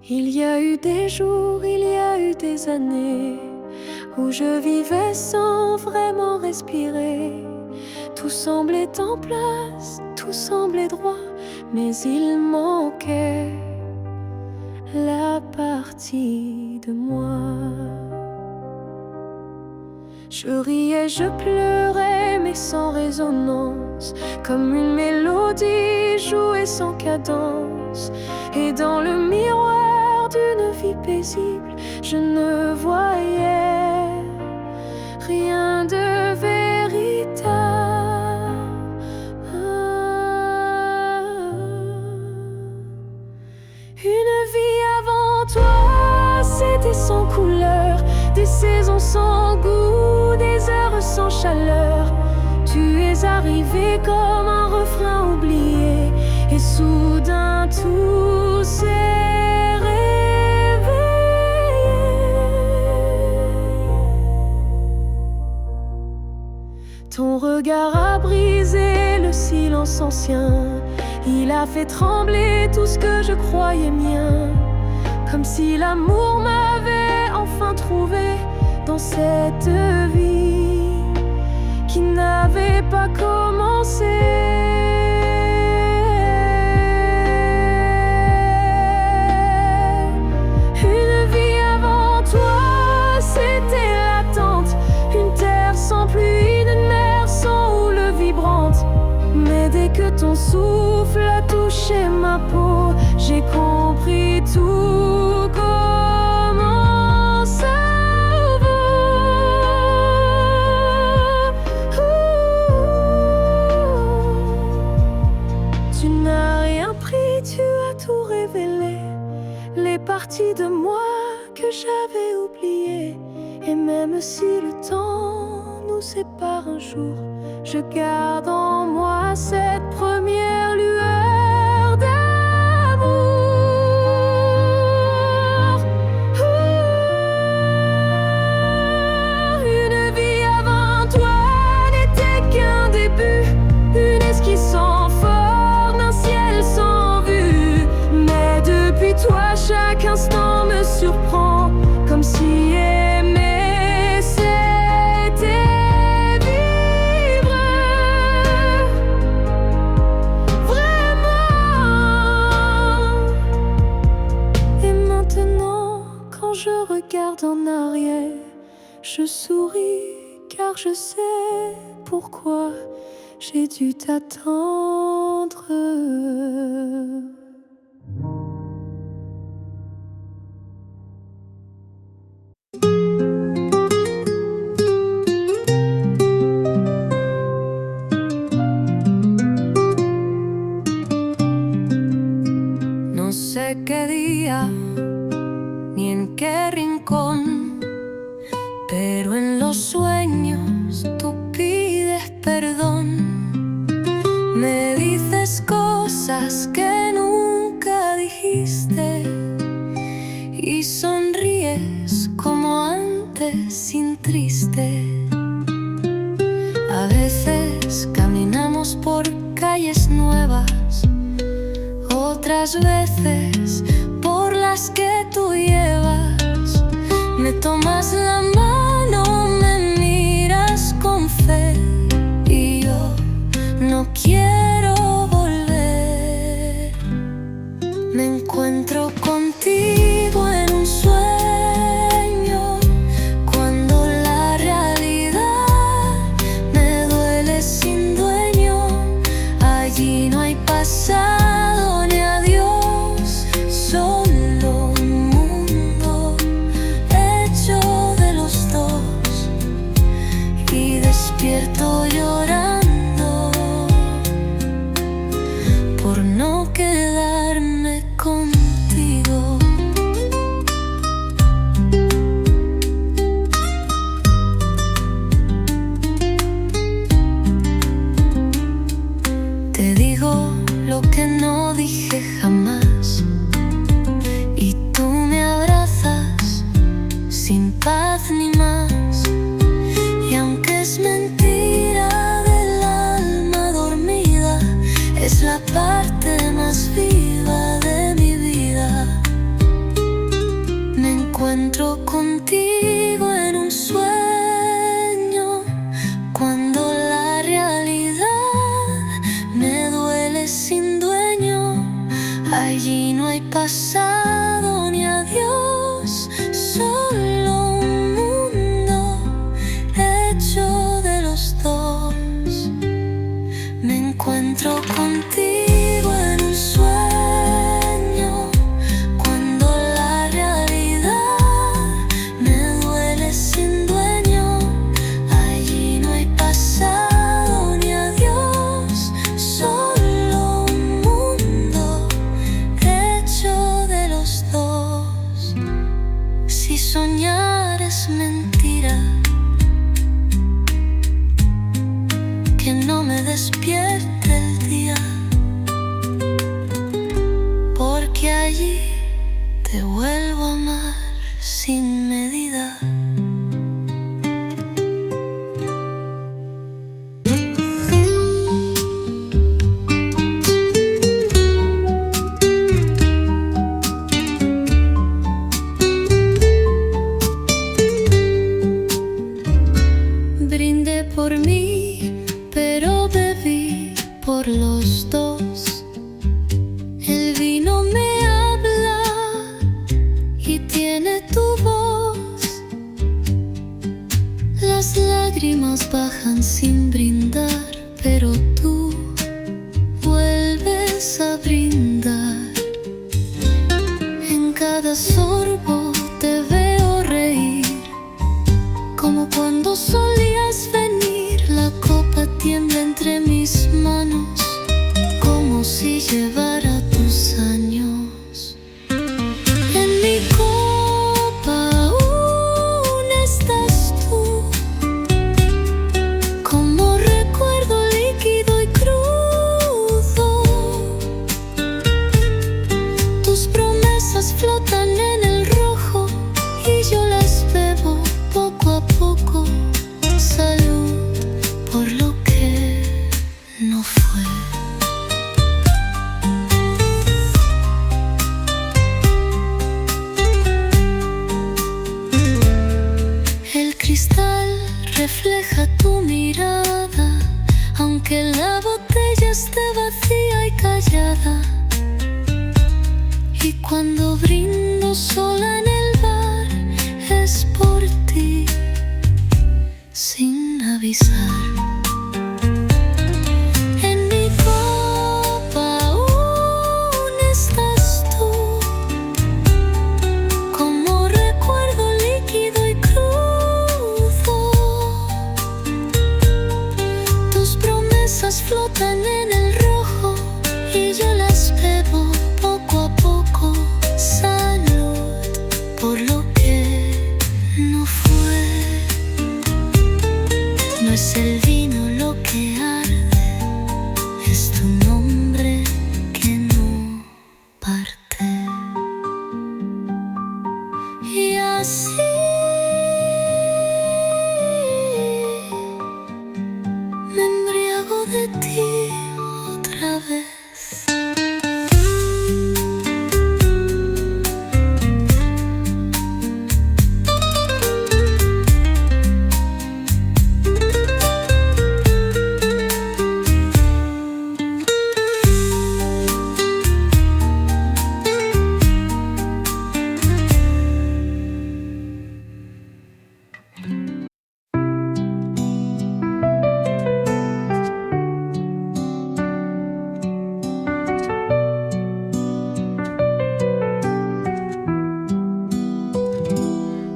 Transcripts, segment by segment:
Il y a eu des jours, il y a eu des années où je vivais sans vraiment respirer. Tout semblait en place, tout semblait droit, mais il manquait la partie de moi. Je riais, je pleurais, mais sans résonance, comme une mélodie jouée sans cadence. Et dans le miroir d'une vie paisible, je ne voyais rien de véritable. Une vie avant toi, c'était sans couleur, des saisons sans goût, des heures sans chaleur. Tu es arrivé comme un refrain oublié, et soudain tout s'est réveillé. Ton regard a brisé le silence ancien, il a fait trembler tout ce que je croyais mien, comme si l'amour m'avait enfin trouvé dans cette vie qui n'avait pas commencé. Une vie avant toi, c'était l'attente, une terre sans pluie, une mer sans houle vibrante. Mais dès que ton souffle a touché ma peau, j'ai compris tout comment ça vaut. Tu n'as rien pris, tu as tout révélé, les parties de moi que j'avais oubliées. Et même si le temps nous sépare un jour, je garde en moi cette première lueur d'amour. Une vie avant toi n'était qu'un début, une esquisse sans forme, un ciel sans vue. Mais depuis toi, chaque instant me surprend, comme si aimer c'était vivre vraiment. Et maintenant, quand je regarde en arrière, je souris car je sais pourquoi j'ai dû t'attendre. No sé qué día ni en qué rincón, pero en los sueños tú pides perdón. Me dices cosas que nunca dijiste y sonríes como antes sin triste. A veces caminamos por calles nuevas, otras veces por las que tú llevas. Me tomas la mano, me miras con fe, y yo no quiero volver. Me encuentro contigo en un sueño, cuando la realidad me duele sin dueño. Allí no hay pasado ni adiós, solo un mundo hecho de los dos. Y despierto llorando por no quedarme contigo. encuentro contigo en un sueño, cuando la realidad me duele sin dueño. Allí no hay pasado ni adiós, solo un mundo hecho de los dos. Me encuentro contigo en un sueño, cuando la realidad me duele sin dueño. Allí no hay pasado ni adiós, solo un mundo hecho de los dos. Si soñar es mentira, que no me despierte el día, porque allí te vuelvo a amar sin medida. Brindé por mí, pero bebí por los dos. El vino me habla y tiene tu voz. Las lágrimas bajan sin brindar, pero tú vuelves a brindar. En cada sorbo te veo reír, como cuando solías venir. La copa tiembla entre mis manos, como si llevara tus años. En mi copa aún estás tú, como recuerdo líquido y crudo. Tus promesas flotan en el rojo y yo las bebo poco a poco. Salud por lo que no fue. El cristal refleja tu mirada, aunque la botella esté vacía y callada. Y cuando brindo sola en el bar, es por ti, sin avisar. En mi copa aún estás tú, como recuerdo líquido y crudo. Tus promesas flotan en el rojo y yo las bebo poco a poco. Salud por lo que no fue. No es el vino lo que arde, es tu nombre que no parte. Y así me embriago de ti otra vez.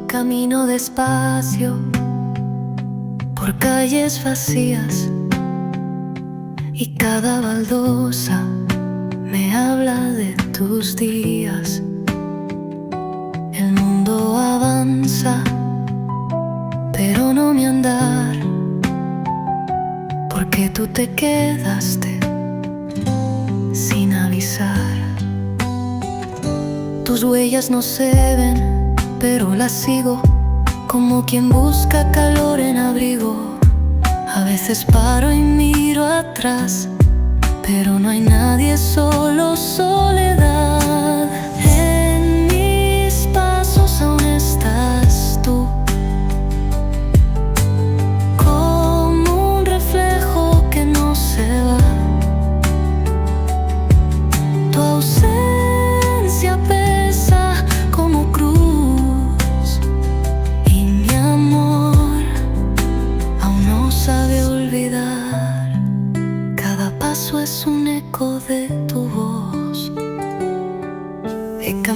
Camino despacio por calles vacías y cada baldosa me habla de tus días. El mundo avanza, pero no mi andar, porque tú te quedaste sin avisar. Tus huellas no se ven, pero la sigo como quien busca calor en abrigo. A veces paro y miro atrás, pero no hay nadie, solo soledad. En mis pasos aún está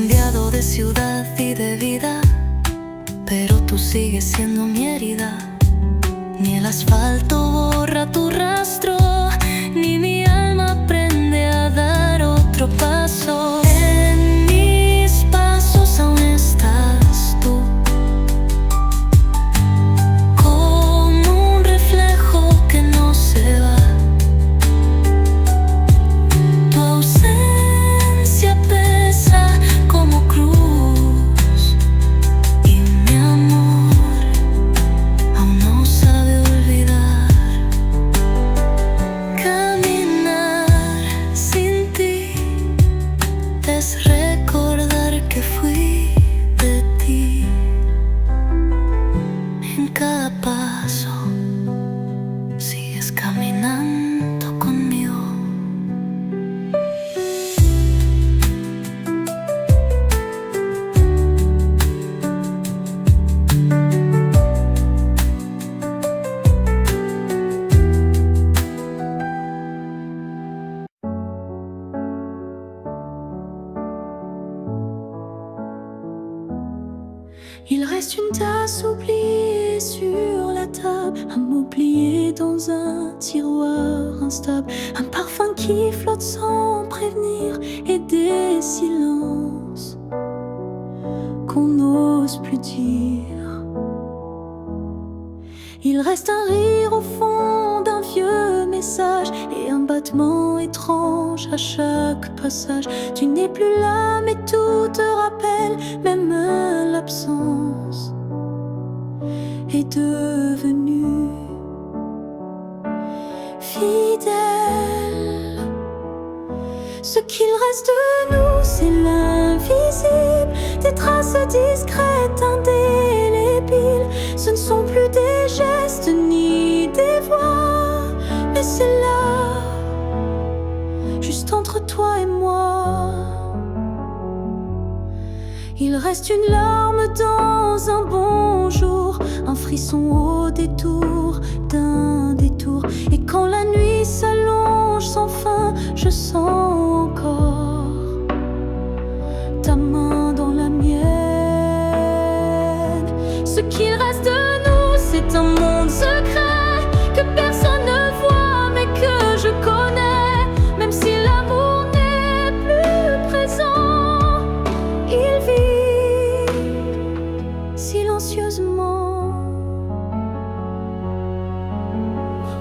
cambiado de ciudad y de vida, pero tú sigues siendo mi herida. Ni el asfalto borra tu rastro, ni mi alma aprende a dar otro paso. En mis pasos aún estás tú, como un reflejo que no se va. Tu ausencia pesa como cruz, y mi amor aún no sabe olvidar. Caminar sin ti es recordar que fui de ti. En cada paso sigues caminando conmigo. Il reste une tasse oubliée sur la table, un mot plié dans un tiroir instable, un parfum qui flotte sans prévenir, et des silences qu'on n'ose plus dire. Il reste un rire au fond d'un vieux message et un battement étrange à chaque passage. Tu n'es plus là mais tout te rappelle, même l'absence est devenue fidèle. Ce qu'il reste de nous, c'est l'invisible, des traces discrètes, indélébiles. Ce ne sont plus des gestes ni des voix, mais c'est là, juste entre toi et moi. Il reste une larme dans un bonjour, un frisson au détour d'un détour. Et quand la nuit s'allonge sans fin, je sens encore ta main dans la mienne. Ce qu'il reste de nous, c'est un monde secret que personne ne voit mais que je connais. Même si l'amour n'est plus présent, il vit silencieusement.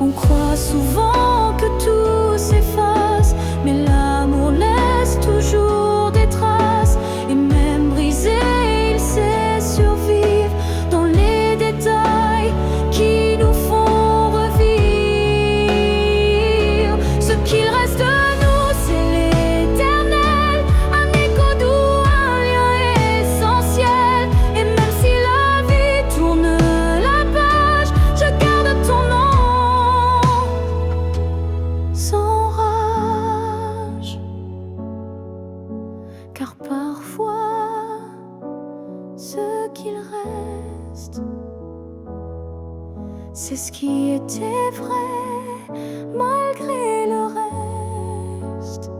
On croit souvent que tout s'efface, mais l'amour laisse toujours des traces. Et même brisé, il sait survivre dans les détails qui nous font revivre. Ce qu'il reste de nous, c'est l'éternel, un écho doux, un lien essentiel. Et même si la vie tourne la page, je garde ton nom sans rage. Car parfois, ce qu'il reste, c'est ce qui était vrai malgré le reste.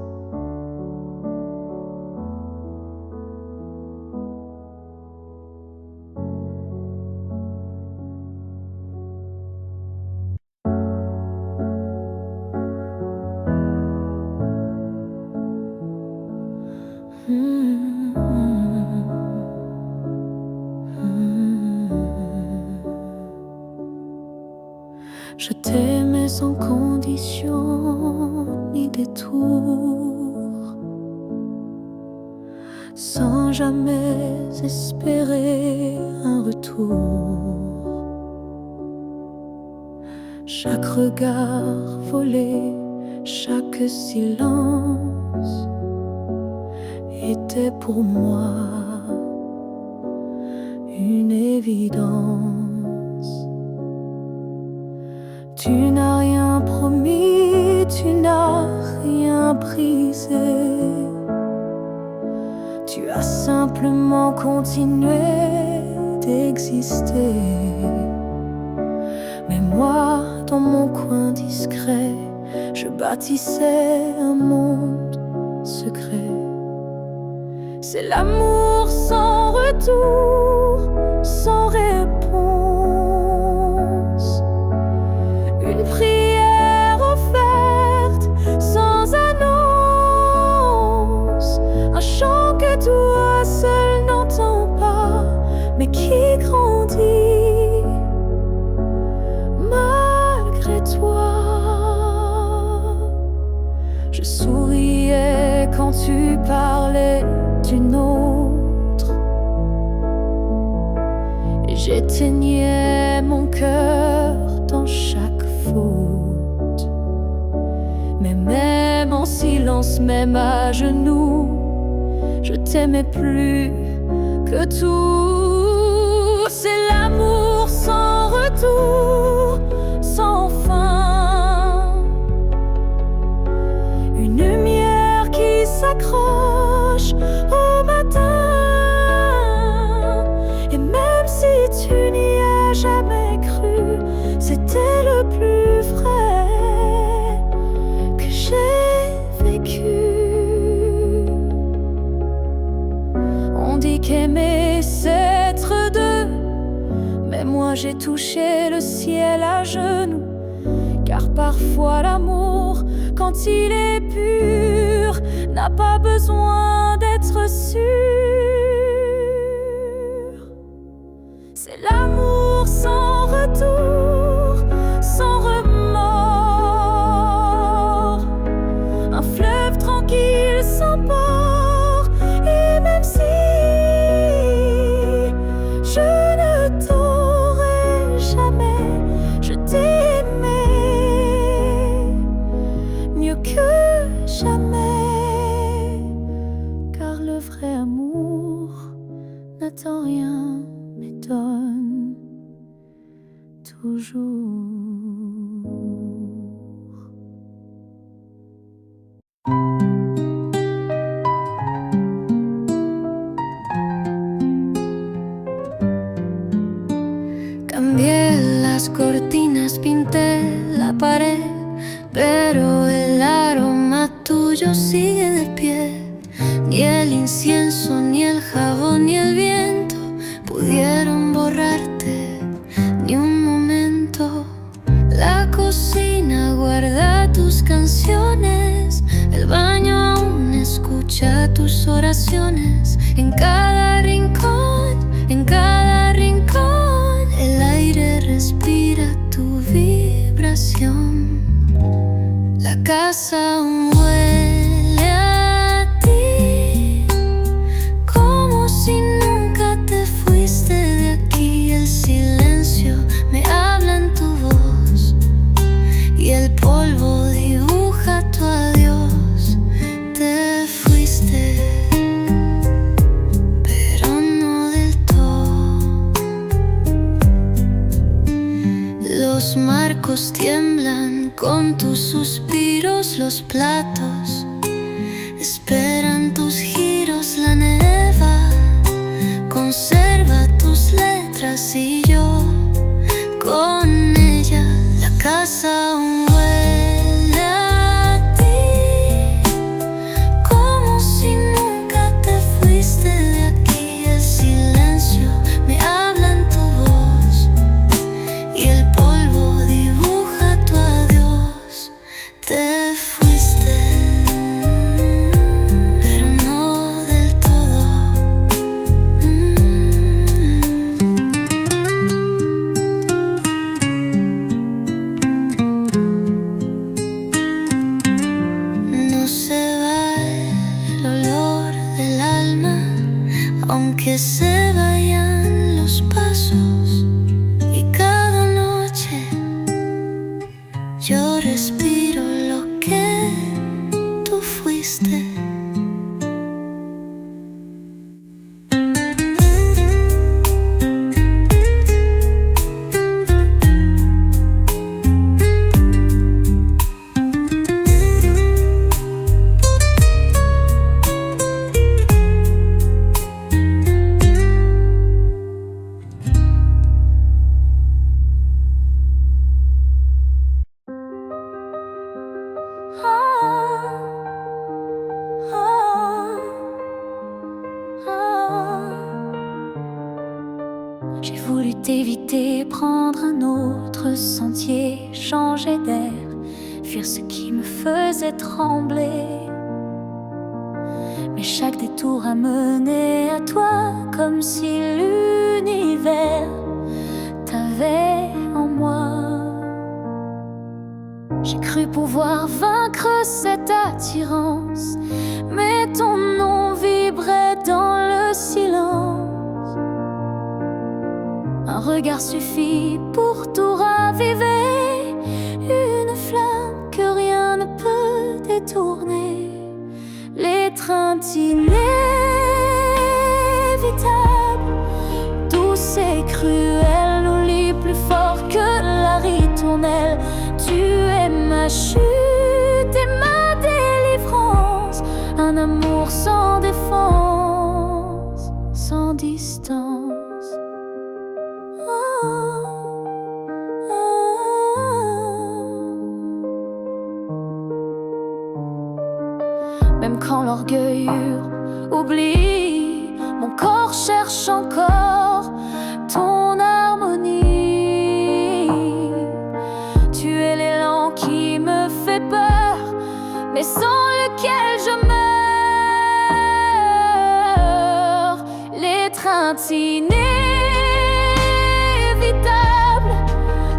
Je t'aimais sans condition ni détour, sans jamais espérer un retour. Chaque regard volé, chaque silence était pour moi une évidence. Tu n'as rien promis, tu n'as rien brisé. Tu as simplement continué d'exister. Mais moi, dans mon coin discret, je bâtissais un monde secret. C'est l'amour sans retour, sans réponse. Une prière offerte sans annonce. Un chant que toi seul n'entends pas, mais qui grandit malgré toi. Je souriais quand tu parlais d'une autre, et j'éteignais mon cœur dans chaque faute. Mais même en silence, même à genoux, je t'aimais plus que tout. C'est l'amour sans retour, sans fin. Une lumière qui s'accroche au matin. Et même si tu n'y as jamais cru, c'était le plus vrai que j'ai vécu. On dit qu'aimer c'est être deux, mais moi j'ai touché le ciel à genoux. Car parfois l'amour, quand il est pur, n'a pas besoin d'être sûr. C'est l'amour sans retour, sans remords. Un fleuve tranquille sans port. Et même si je ne t'aurai jamais, je t'ai aimé mieux que jamais. Car le vrai amour n'attend rien, mais donne toujours. Cambié las cortinas, pinté la pared, pero el aroma tuyo sigue de pie. Ni el incienso, ni el jabón, ni el viento pudieron borrarte ni un momento. La cocina guarda tus canciones, el baño aún escucha tus oraciones. En cada rincón, en cada rincón, el aire respira tu vibración. La casa aún huele a ti, como si nunca te fuiste de aquí. El silencio me habla en tu voz y el polvo dibuja tu adiós. Te fuiste, pero no del todo. Los marcos tiemblan con tus suspiros, los platos esperan tus giros. La neva conserva tus letras y yo con ella. La casa aún huele a ti, como si nunca te fuiste de aquí. El silencio me habla en tu voz y el polvo dibuja tu adiós. Te fuiste, pero no del todo. No se va el olor del alma, aunque se vayan los pasos. Y cada noche yo respiro lo que tú fuiste. voulu t'éviter, prendre un autre sentier, changer d'air, fuir ce qui me faisait trembler. Mais chaque détour a mené à toi, comme si l'univers t'avait en moi. J'ai cru pouvoir vaincre cette attirance, mais ton nom vibrait dans le silence. Un regard suffit pour tout raviver, une flamme que rien ne peut détourner. L'étreinte inévitable, douce et cruelle, nous lie plus fort que la ritournelle. Tu es ma chute et ma délivrance, un amour sans défense, sans distance. Oh, oh, oh. Même quand l'orgueil hurle, oublie, mon corps cherche encore ton harmonie. Tu es l'élan qui me fait peur, mais sans lequel je meurs. L'étreinte inévitable,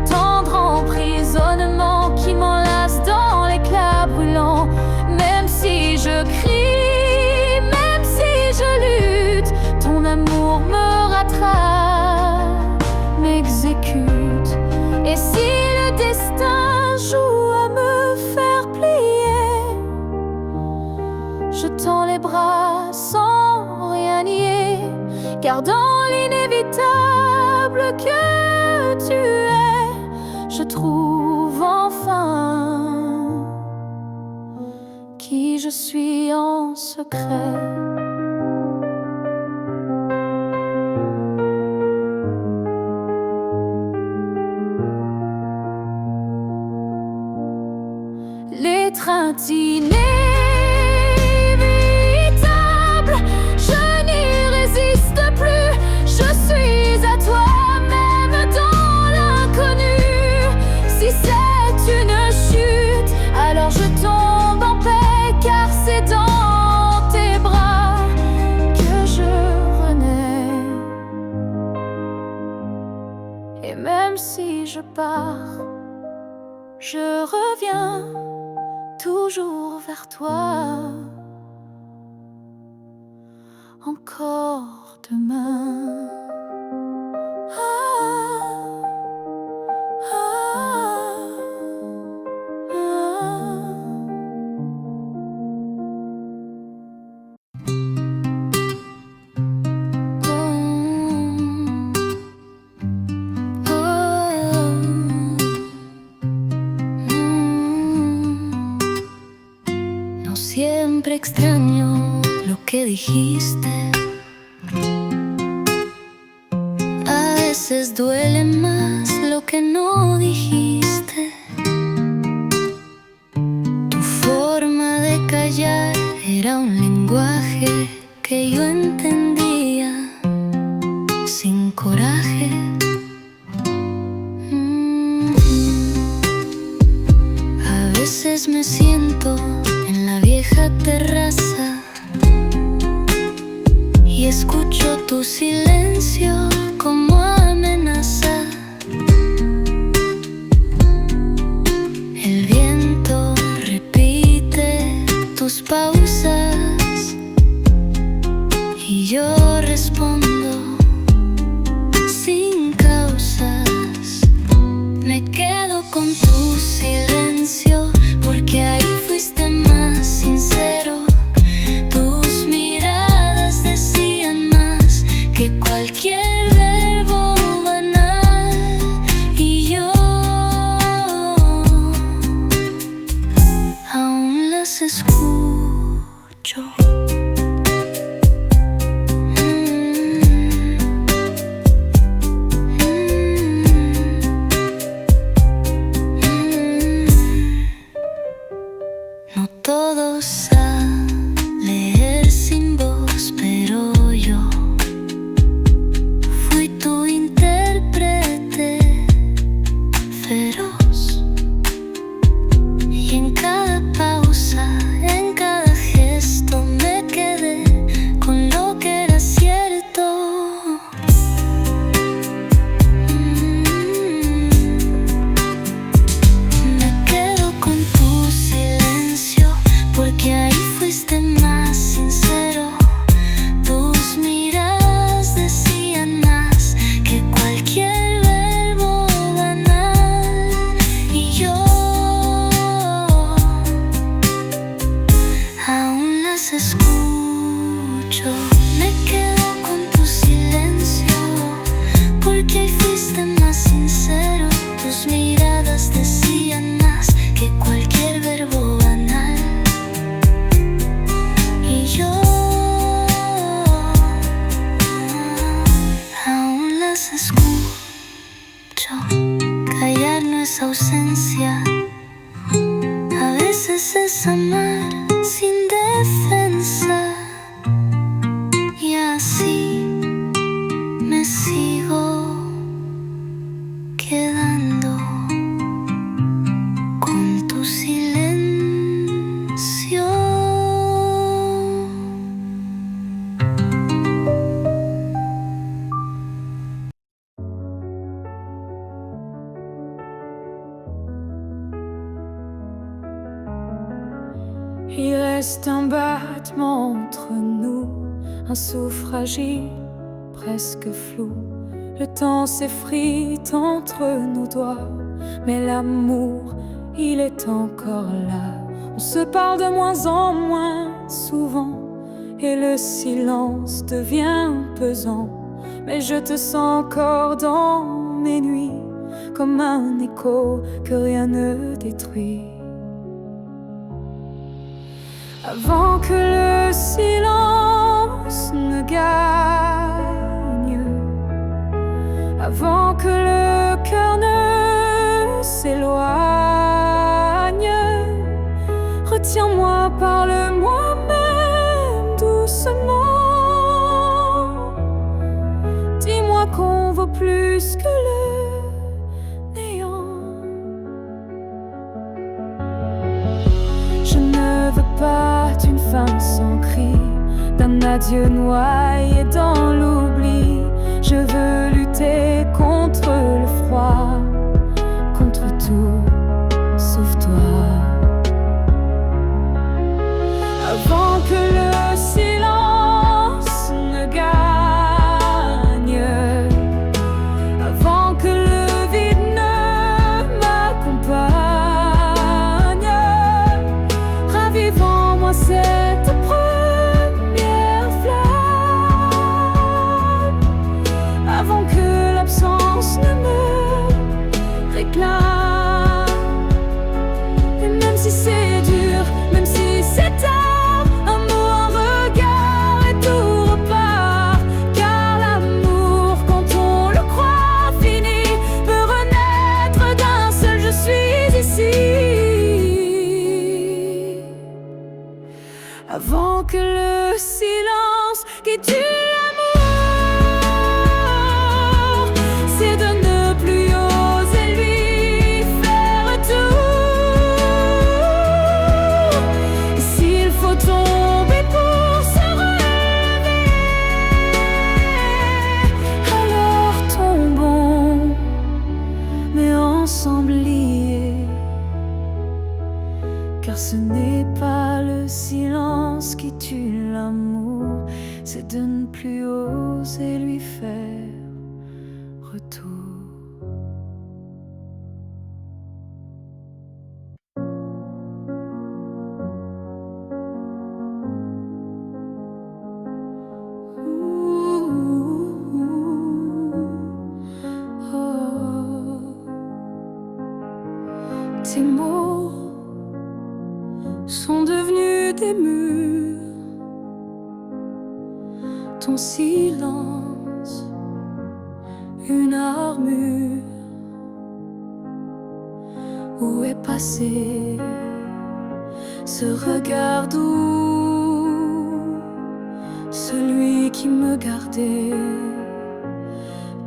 tendre emprisonnement qui m'enlace dans l'éclat brûlant. Même si je crie, même si je lutte, ton amour me rattrape, m'exécute. Et si le destin joue à me faire plier, je tends les bras sans rien nier, car dans l'inévitable que tu es, je trouve enfin qui je suis en secret. L'étreinte inévitable, je n'y résiste plus. Je suis à toi, même dans l'inconnu. Si c'est une chute, alors je tombe en paix, car c'est dans tes bras que je renais. Et même si je pars, je reviens toujours vers toi, encore demain. Ah, ah, ah. Siempre extraño lo que dijiste. A veces duele más lo que no dijiste. Tu forma de callar era un lenguaje que yo entendía sin coraje. A veces me siento en la vieja terraza y escucho tu silencio como amenaza. El viento repite tus pausas y yo respondo sin causas. Me quedo con tu silencio porque ahí fuiste más sincero. Tus miradas decían más que cualquier verbo banal. Y yo aún las escucho. juste un battement entre nous, un souffle fragile, presque flou. Le temps s'effrite entre nos doigts, mais l'amour, il est encore là. On se parle de moins en moins souvent, et le silence devient pesant. Mais je te sens encore dans mes nuits, comme un écho que rien ne détruit. Avant que le silence ne gagne, avant que le cœur ne s'éloigne, retiens-moi, parle-moi même doucement. Dis-moi qu'on vaut plus que le néant. Je ne veux pas d'une fin sans cri, d'un adieu noyé dans l'oubli. Je veux lutter contre le froid, contre tout sauf toi. Avant que le silence ne gagne, avant que le vide ne m'accompagne, ravive en moi cette première flamme, avant que l'absence ne me réclame. Et même si c'est dur, même si c'est tard, un mot, un regard et tout repart. Car l'amour, quand on le croit fini, peut renaître d'un seul je suis ici. Avant que le silence qui tue l'amour, c'est de ne plus oser lui faire tout. S'il faut tomber pour se relever, alors tombons, mais ensemble liés. Car ce n'est pas le silence qui tue l'amour, c'est de ne plus oser lui faire retour. Tes mots sont devenus des murs, ton silence une armure. Où est passé ce regard doux, celui qui me gardait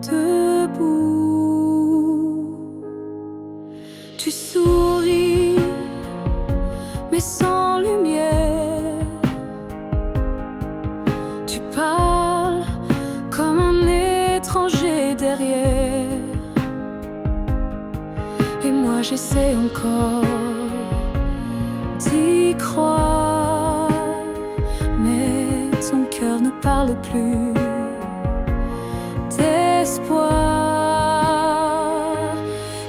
debout? Tu souris, mais sans lumière. Tu parles comme un étranger derrière. Et moi j'essaie encore d'y croire, mais ton cœur ne parle plus d'espoir.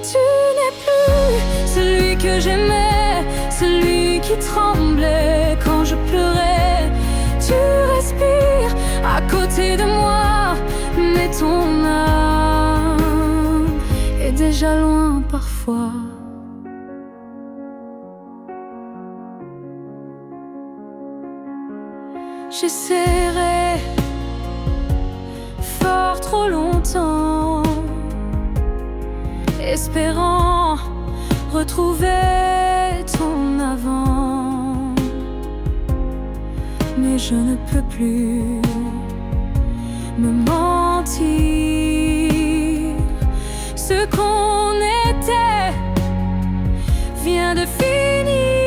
Tu n'es plus celui que j'aimais, celui qui tremblait quand je pleurais. Tu respires à côté de moi, mais ton âme est déjà loin parfois. J'essaierai fort trop longtemps, espérant retrouver ton avant, mais je ne peux plus me mentir. Ce qu'on était vient de finir.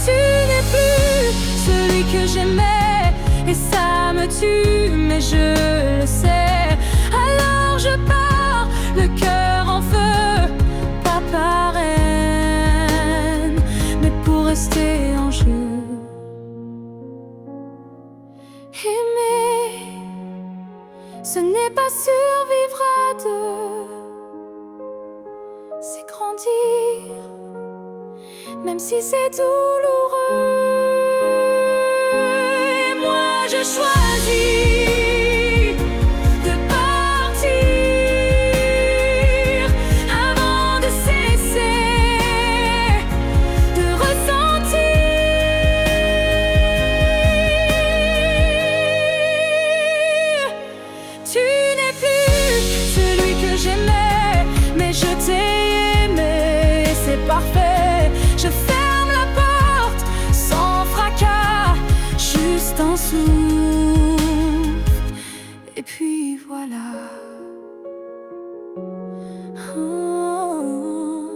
Tu n'es plus celui que j'aimais, et ça me tue, mais je le sais. Alors je pars, le cœur en feu, pas par haine, mais pour Aimer, ce n'est pas survivre à deux, c'est grandir, même si c'est douloureux. Et moi je choisis de partir avant de cesser de ressentir. Tu n'es plus celui que j'aimais, mais je t'ai aimé, c'est parfait. Je ferme la porte sans fracas, juste un souffle, et puis voilà. Oh,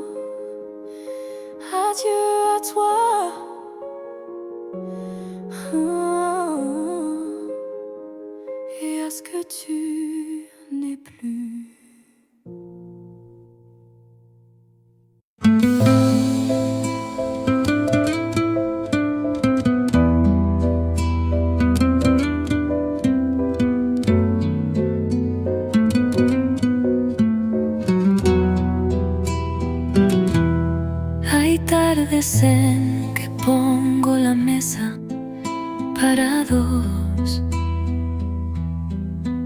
adieu à toi. Oh, et à ce que tu n'es plus. Hay tardes en que pongo la mesa para dos,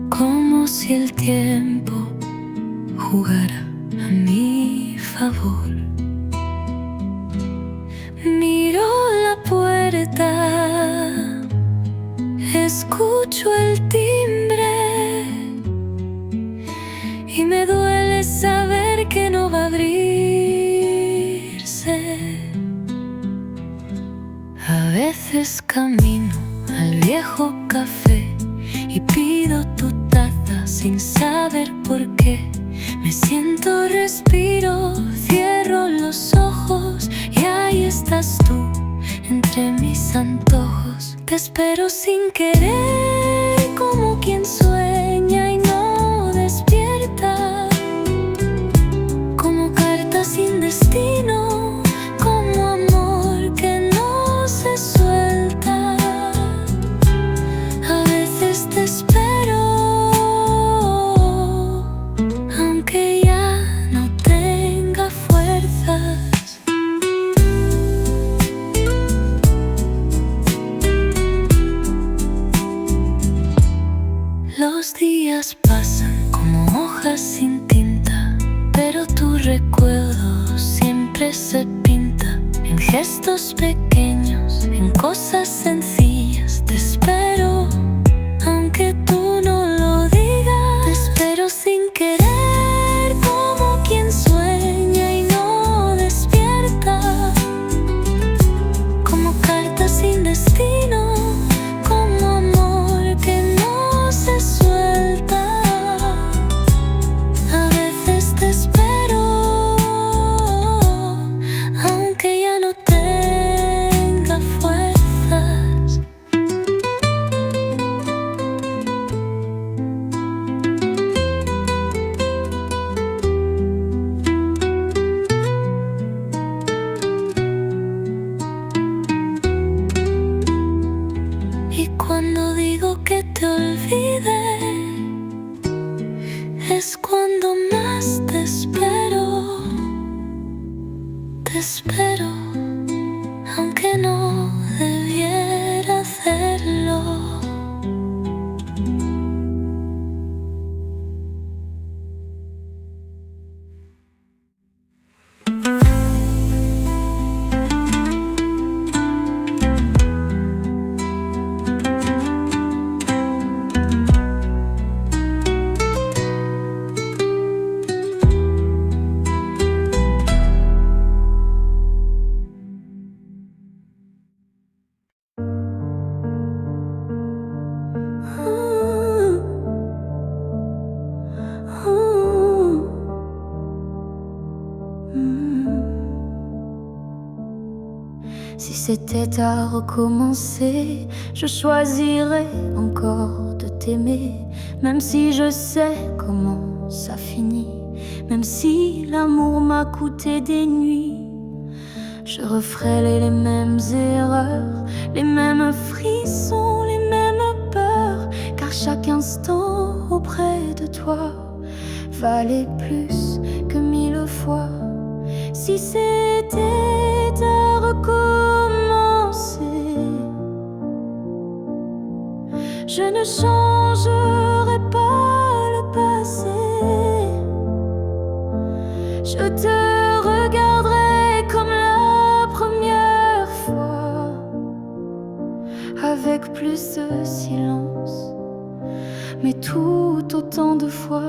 como si el tiempo jugara a mi favor. Miro la puerta, escucho el timbre y me duele saber que no va a abrirse. A veces camino al viejo café y pido tu taza sin saber por qué. Me siento, respiro, cierro los ojos y ahí estás tú entre mis antojos. Te espero sin querer, como quien sueña y no despierta, como carta sin destino, como amor que no se suelta. A veces te espero, aunque ya no tenga fuerzas. Los días pasan como hojas sin tinta, pero tu recuerdo siempre se pinta en gestos pequeños, en cosas sencillas. Te espero, aunque tú no lo digas. Te espero sin querer, como quien sueña y no despierta, como carta sin destino, como amor que no se suelta. A veces te espero, aunque ya no tenga fuerzas. Y cuando digo que te olvide, es cuando más te espero. Te espero, aunque no debiera hacerlo. Si c'était à recommencer, je choisirais encore de t'aimer, même si je sais comment ça finit, même si l'amour m'a coûté des nuits. Je referais les mêmes erreurs, les mêmes frissons, les mêmes peurs. auprès de toi valait plus que 1000 fois. Si c'était à recommencer, je ne changerai pas le passé. Je te regarderai comme la première fois, avec plus de silence, mais tout autant de fois.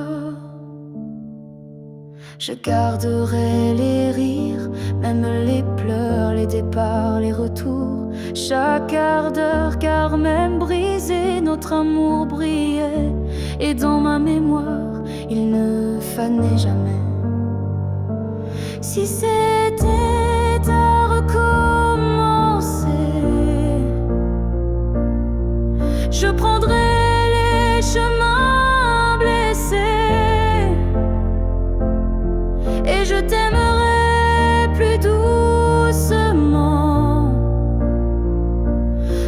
Je garderai les rires, même les pleurs, les départs, les retours, chaque quart d'heure, car même brisé, notre amour brillait. Et dans ma mémoire, il ne fanait jamais. Si c'était à recommencer, je prendrais les chemins blessés et je t'aimerai plus doucement,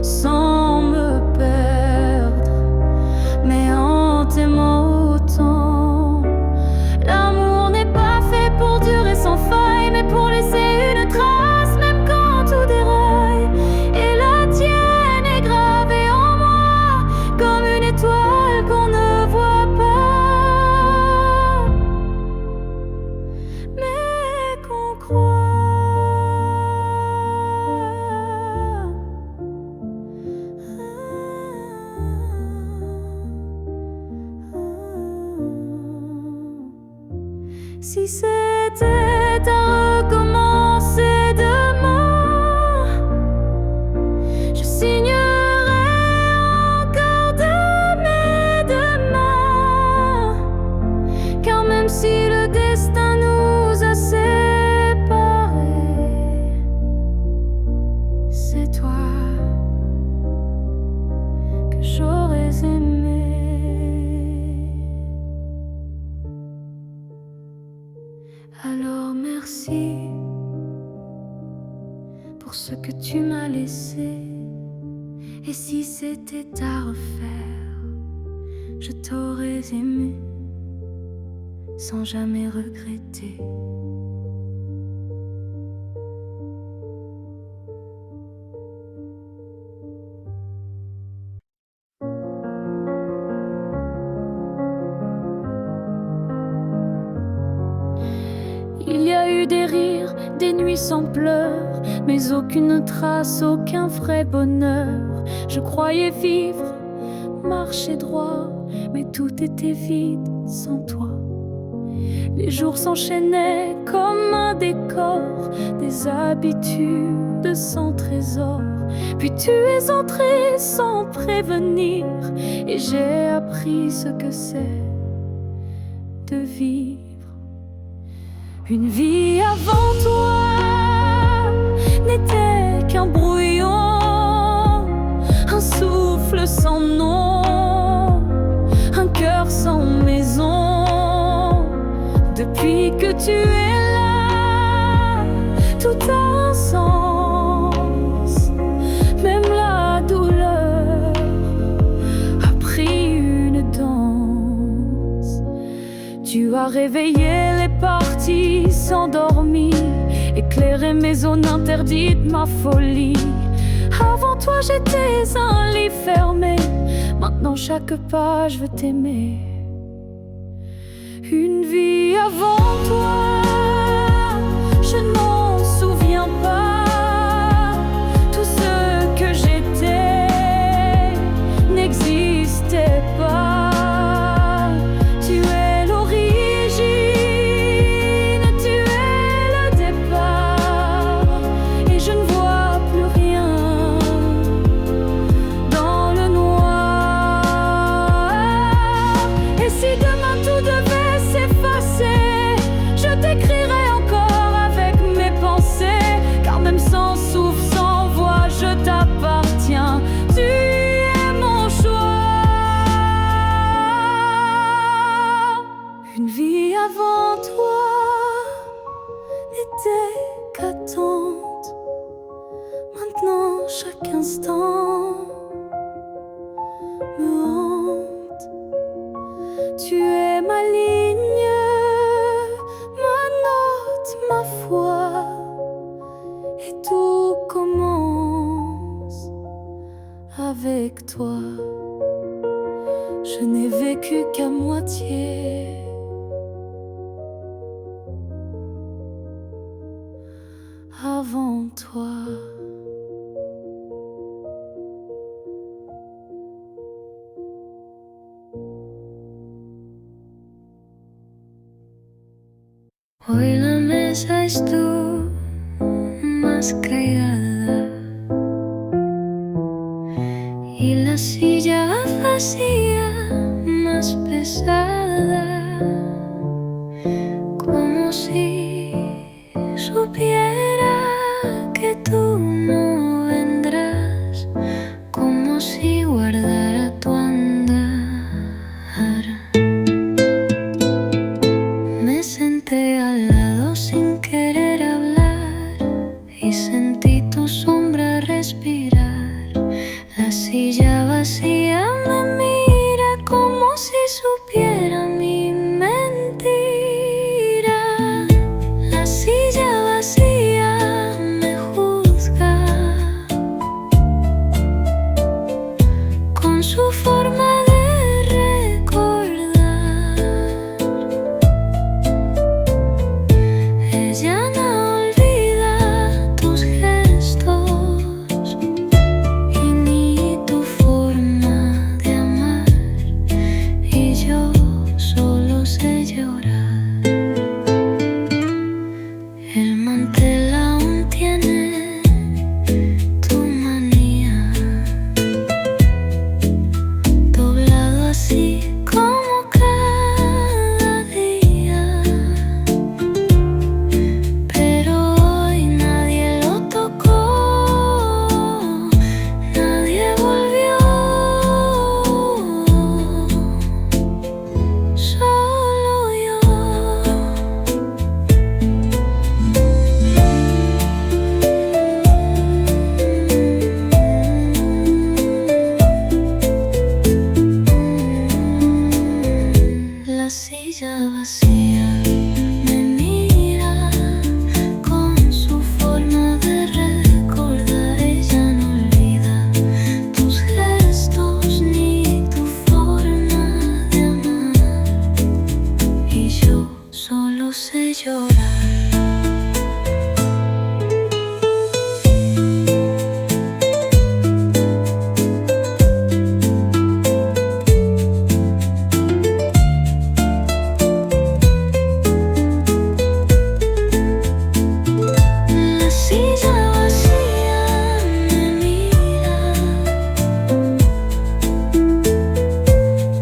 sans me perdre, mais en t'aimant autant. L'amour n'est pas fait pour durer sans faille, mais pour laisser une trace, même quand tout déraille. Et la tienne est gravée en moi, comme une étoile qu'on ne voit pas, mais qu'on croit. Si c'était à recommencer demain, je signerais encore de mes deux mains, car même si le destin nous a séparés, c'est toi que j'aurais aimé. Alors merci pour ce que tu m'as laissé. Et si c'était à refaire, je t'aurais aimé sans jamais regretter. Il y a eu des rires, des nuits sans pleurs, mais aucune trace, aucun vrai bonheur. Je croyais vivre, marcher droit, mais tout était vide sans toi. Les jours s'enchaînaient comme un décor, des habitudes sans trésor. Puis tu es entré sans prévenir, et j'ai appris ce que c'est de vivre. Une vie avant toi n'était qu'un brouillon, un souffle sans nom, un cœur sans maison. Depuis que tu es là, tout a un sens, même la douleur a pris une danse. Tu as réveillé les parties s'endormir, éclairer mes zones interdites, ma folie. Avant toi j'étais un livre fermé, maintenant chaque page veut t'aimer. Une vie avant toi, je n'en souviens pas. Tout ce que j'étais n'existait pas. Tu es l'origine, tu es le départ, et je ne vois plus rien dans le noir. Et si demain tout devait s'effacer, je t'écrirai encore avec mes pensées, car même sans souffle, sans voix, je t'appartiens. Tu es mon choix. Une vie avant toi n'était qu'attente. Maintenant chaque instant me hante. Tu es ma ligne, ma note, ma foi, et tout commence avec toi. Je n'ai vécu qu'à moitié. Avant toi. Hoy la mesa es tú más creada y la silla vacía más pesada, como si supiera que tú no vendrás, como si guardara tu andar. Me senté al lado sin querer hablar y sentí tu sombra respirar. La silla vacía me mira como si supiera mi mentira. La silla vacía me juzga con su forma de recordar. Ella no olvida tus gestos y ni tu forma de amar, y yo solo sé llorar. El mantel aún tiene tu manía, doblado así como cada día, pero hoy nadie lo tocó, nadie volvió, solo yo. La silla vacía me mira con su forma de recordar. Ella no olvida tus gestos ni tu forma de amar, y yo solo sé llorar. La silla vacía me mira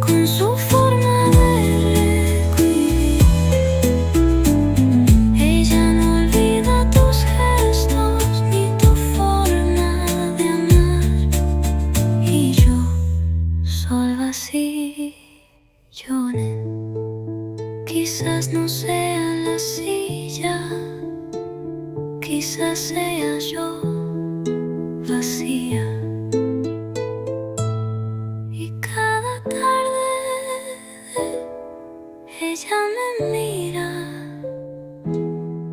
con su forma de revivir. Ella no olvida tus gestos ni tu forma de amar, y yo solo así lloré. Quizás no sea la silla, quizás sea yo vacía, y cada tarde ella me mira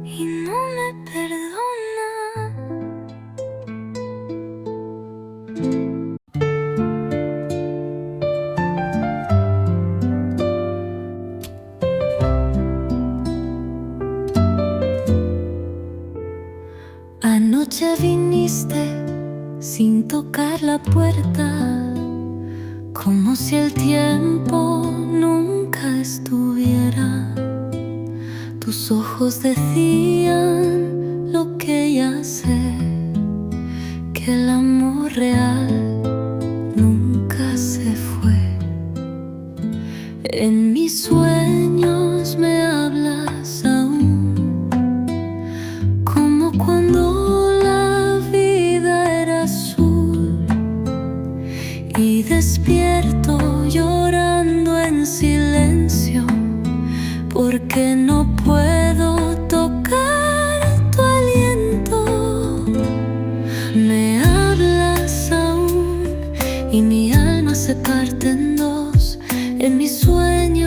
y no me perdona. Anoche viniste sin tocar la puerta, como si el tiempo nunca estuviera. Tus ojos decían lo que ya sé, que el amor real nunca se fue. En mis sueños me hablas aún, como cuando la vida era azul, y despierto llorando en silencio, porque no puedo tocar tu aliento. Me hablas aún y mi alma se parte en dos. En mis sueños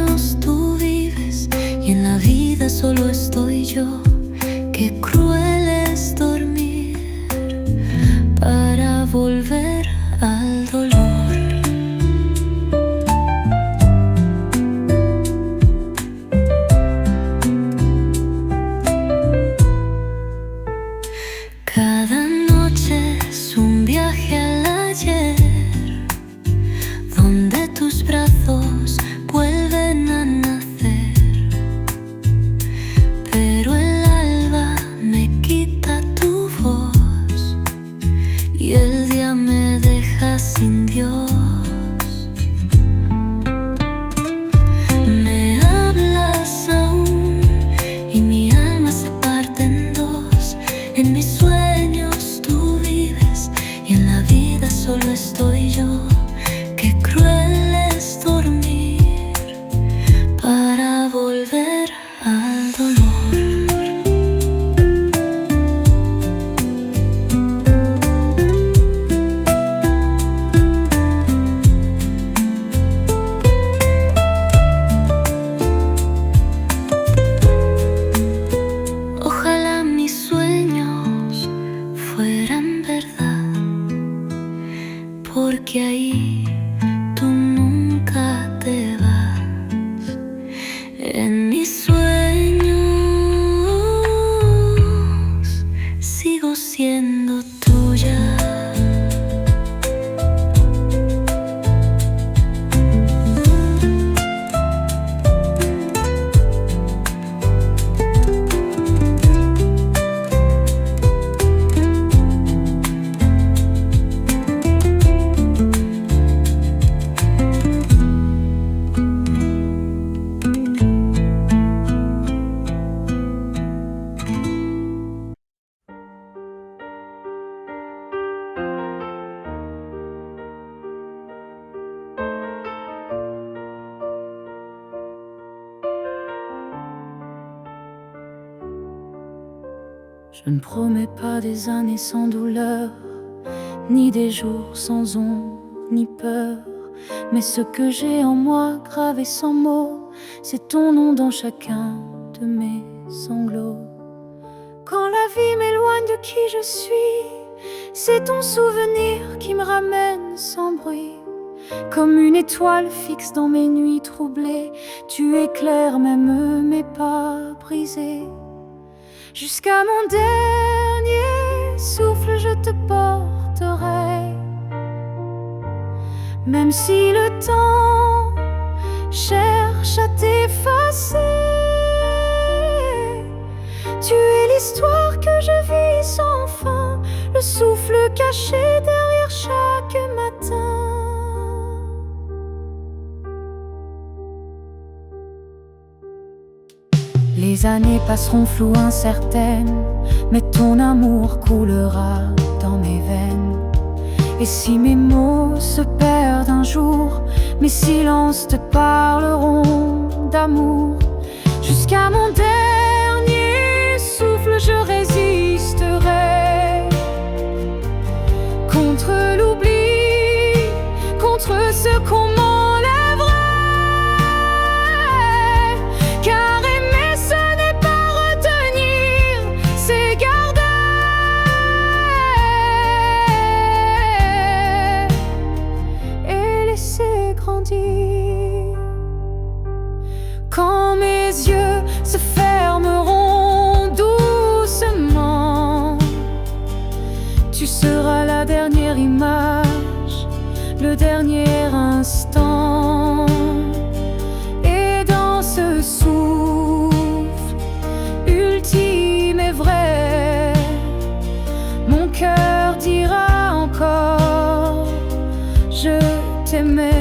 Je ne promets pas des années sans douleur, ni des jours sans ombre, ni peur. Mais ce que j'ai en moi, gravé sans mots, c'est ton nom dans chacun de mes sanglots. Quand la vie m'éloigne de qui je suis, c'est ton souvenir qui me ramène sans bruit. Comme une étoile fixe dans mes nuits troublées, tu éclaires même mes pas brisés. Jusqu'à mon dernier souffle, je te porterai. Même si le temps cherche à t'effacer, tu es l'histoire que je vis sans fin, le souffle caché derrière chaque matin. Les années passeront floues, incertaines, mais ton amour coulera dans mes veines. Et si mes mots se perdent un jour, mes silences te parleront d'amour. Jusqu'à mon dernier souffle, je résisterai contre l'oubli, contre ce qu'on m'enlèverait. Car aimer, ce n'est pas retenir, c'est garder et laisser grandir. Quand mes yeux se fermeront doucement, tu seras la dernière image, le dernier instant. Et dans ce souffle ultime et vrai, mon cœur dira encore: je t'aimais.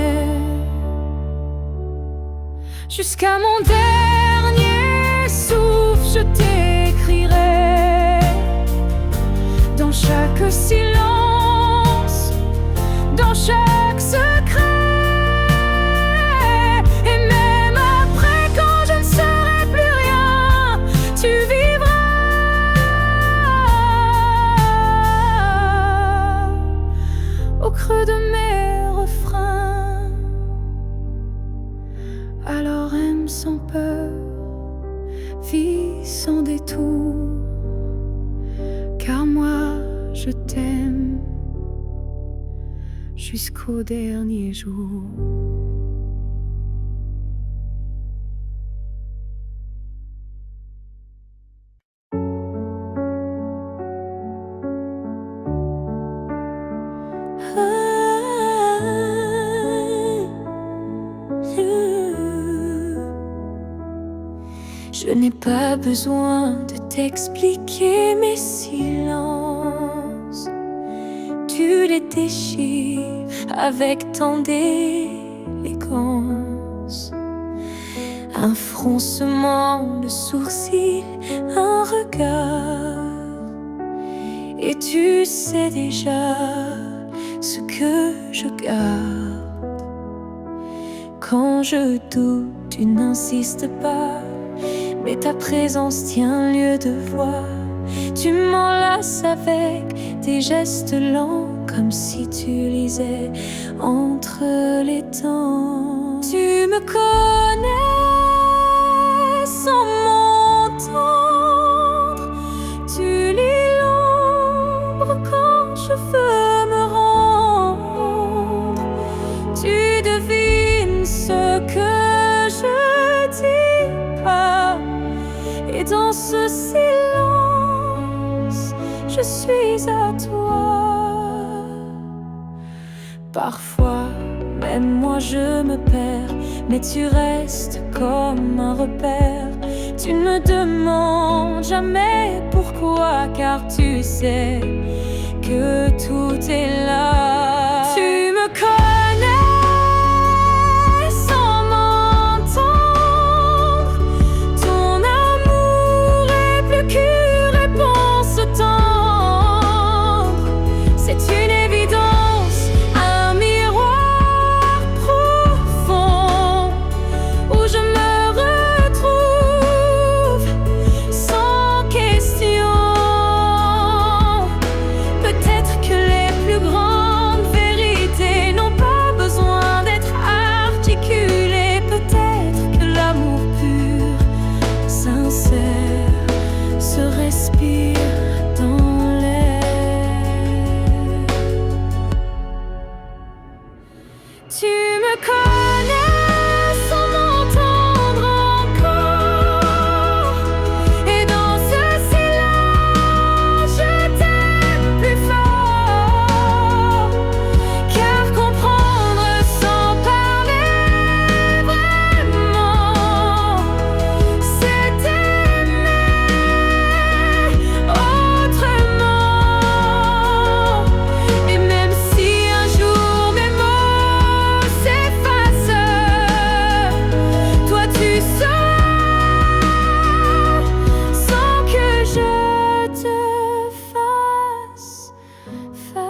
Jusqu'à mon dernier souffle, je t'écrirai dans chaque silence, dans chaque secret. Et même après, quand je ne serai plus rien, tu vivras au creux de mes refrains. Alors aime sans peur, vis sans détour, car moi je t'aime jusqu'au dernier jour. Je n'ai pas besoin de t'expliquer mes silences. Tu les déchires avec tant d'élégance. Un froncement de sourcils, un regard, et tu sais déjà ce que je garde. Quand je doute, tu n'insistes pas, mais ta présence tient lieu de voix. Tu m'enlaces avec tes gestes lents, comme si tu lisais entre les temps. Tu me connais sans m'entendre, tu lis l'ombre quand je veux me rendre. Tu devines ce que je dis pas, et dans ce silence, je suis à toi. Parfois, même moi je me perds, mais tu restes comme un repère. Tu ne me demandes jamais pourquoi, car tu sais que tout est là. Tu me connais sans m'entendre, ton amour est plus qu'une réponse tendre. C'est une évidence, un miroir profond où je me retrouve sans question. connais sans m'entendre encore. Et dans ce silence, je t'aime plus fort. Car comprendre sans parler vraiment, c'est aimer autrement. Et même si un jour mes mots s'effacent, toi tu sauras sans que je te fasse face.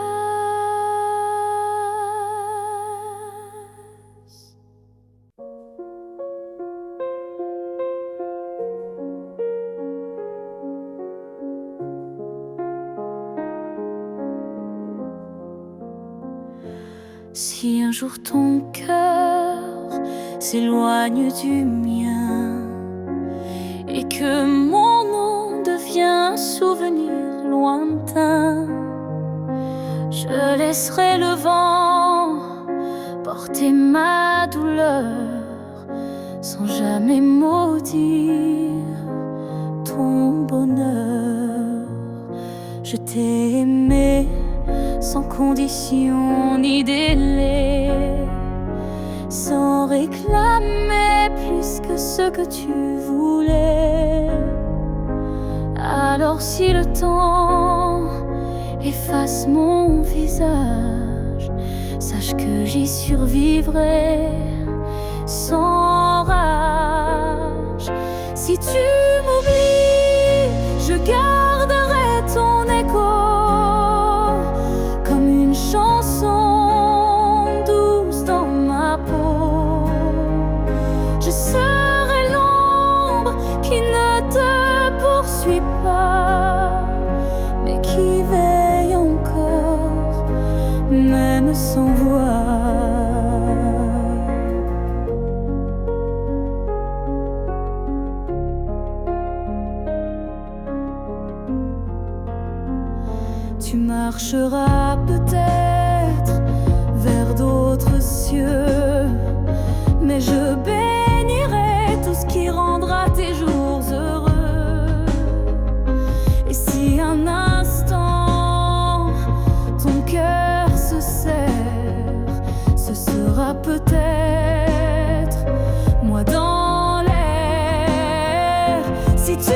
Si un jour ton cœur s'éloigne du mien et que mon nom devient un souvenir lointain, je laisserai le vent porter ma douleur sans jamais maudire ton bonheur. Je t'ai aimé sans condition ni délai, sans réclamer plus que ce que tu voulais. Alors si le temps efface mon visage, sache que j'y survivrai sans rage. Si tu m'oublies, je garderai ton écho comme une chanson douce dans ma peau. Je serai l'ombre qui ne te poursuit pas, mais qui veille encore, même sans voix. Tu marcheras peut-être vers d'autres cieux, mais je bénirai tout ce qui rendra tes jours heureux. Et si un instant ton cœur se serre, ce sera peut-être moi dans l'air. Si tu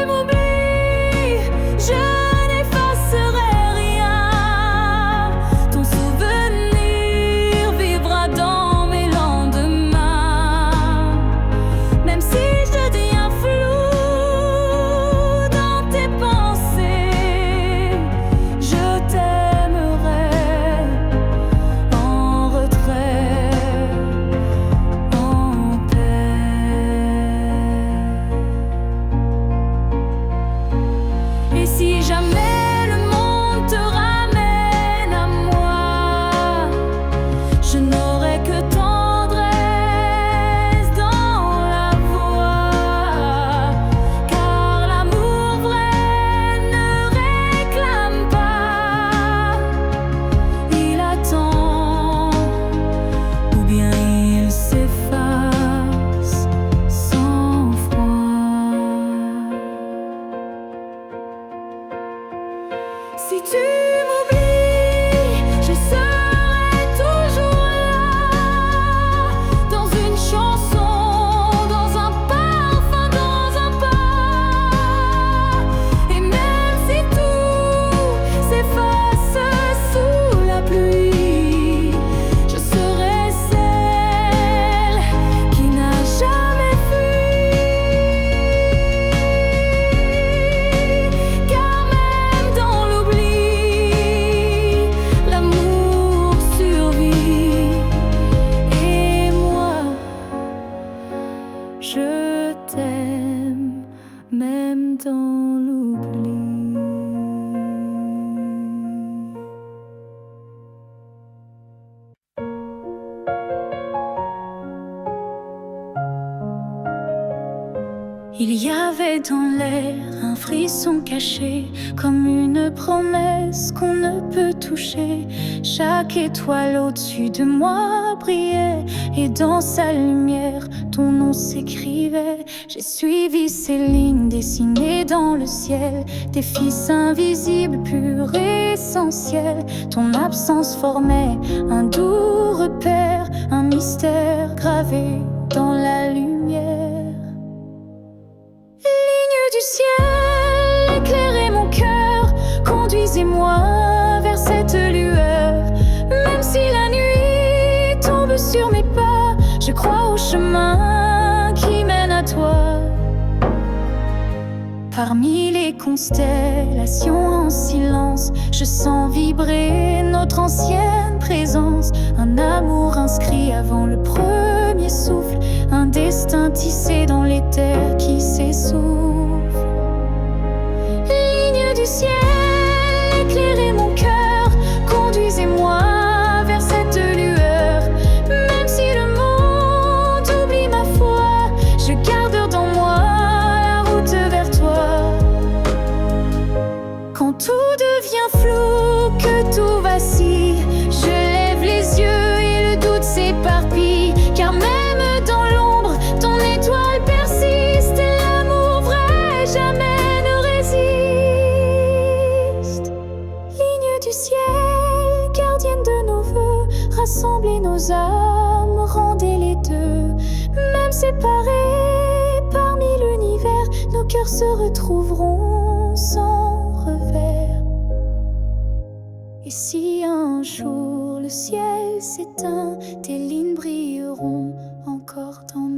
m'oublies, je n'effacerai rien. Ton souvenir vivra dans mes lendemains. Même si je deviens flou dans tes pensées, je t'aimerai en retrait, en paix. Et si jamais le monde te ramène à moi, je n'aurai que tendresse dans la voix. Car l'amour vrai ne réclame pas, il attend, ou bien il s'efface sans froid. Si tu m'oublies, je serai toujours là, dans une chanson, dans un parfum, dans un pas. Et même si tout s'efface sous la pluie, je serai celle qui n'a jamais fui. Car même dans l'oubli, l'amour survit. Et moi, je t'aime même dans l'oubli. Il y avait dans l'air un frisson caché, comme une promesse qu'on ne peut toucher. Chaque étoile au-dessus de moi brillait, et dans sa lumière, ton nom s'écrivait. J'ai suivi ces lignes dessinées dans le ciel, des fils invisibles, purs et essentiels. Ton absence formait un doux repère, un mystère gravé dans la lumière. Ligne du ciel, éclairez mon cœur, conduisez-moi vers cette lueur. Même si la nuit tombe sur mes pas, je crois au chemin qui mène à toi. Parmi les constellations en silence, je sens vibrer notre ancienne présence. Un amour inscrit avant le premier souffle, un destin tissé dans les terres qui s'essouffle. Ligne du ciel, éclairez mon cœur, conduisez-moi vers cette lueur. Même si le monde oublie ma foi, je garde dans moi la route vers toi. Quand tout devient flou, que tout vacille, je lève les yeux et le doute s'éparpille. Car même dans l'ombre, ton étoile persiste, et l'amour vrai jamais ne résiste. Ligne du ciel, gardienne de nos vœux, rassemblez nos âmes, rendez les deux. Même séparés parmi l'univers, nos cœurs se retrouveront sans revers. Et si un jour le ciel s'éteint, tes lignes brilleront encore dans